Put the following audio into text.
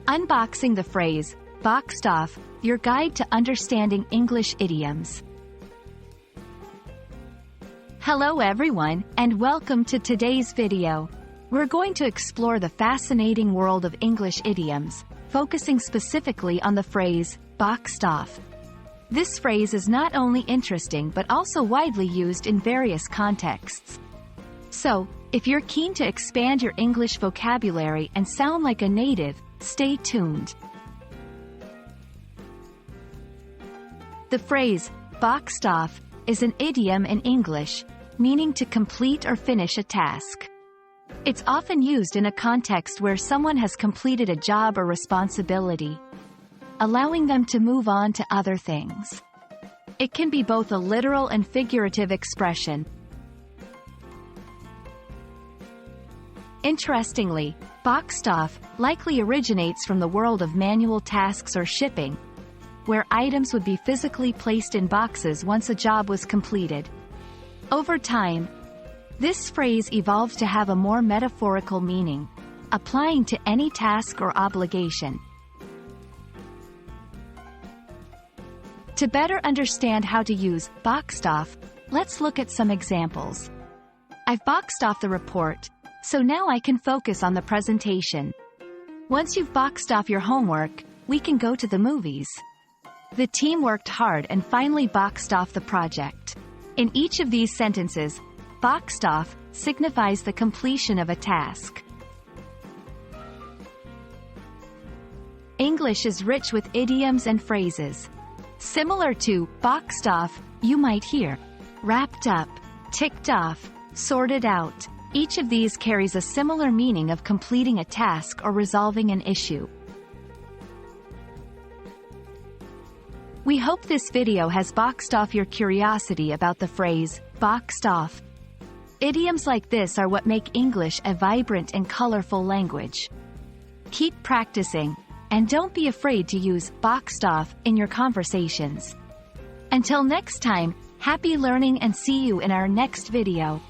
Unboxing the phrase, boxed off, your guide to understanding English idioms. Hello everyone, and welcome to today's video. We're going to explore the fascinating world of English idioms, focusing specifically on the phrase, boxed off. This phrase is not only interesting but also widely used in various contexts. So, if you're keen to expand your English vocabulary and sound like a native, stay tuned. The phrase, boxed off, is an idiom in English, meaning to complete or finish a task. It's often used in a context where someone has completed a job or responsibility, allowing them to move on to other things. It can be both a literal and figurative expression. Interestingly, boxed off likely originates from the world of manual tasks or shipping, where items would be physically placed in boxes once a job was completed. Over time, this phrase evolved to have a more metaphorical meaning, applying to any task or obligation. To better understand how to use boxed off, let's look at some examples. I've boxed off the report, so now I can focus on the presentation. Once you've boxed off your homework, we can go to the movies. The team worked hard and finally boxed off the project. In each of these sentences, boxed off signifies the completion of a task. English is rich with idioms and phrases. Similar to boxed off, you might hear wrapped up, ticked off, sorted out. Each of these carries a similar meaning of completing a task or resolving an issue. We hope this video has boxed off your curiosity about the phrase, boxed off. Idioms like this are what make English a vibrant and colorful language. Keep practicing, and don't be afraid to use boxed off in your conversations. Until next time, happy learning and see you in our next video.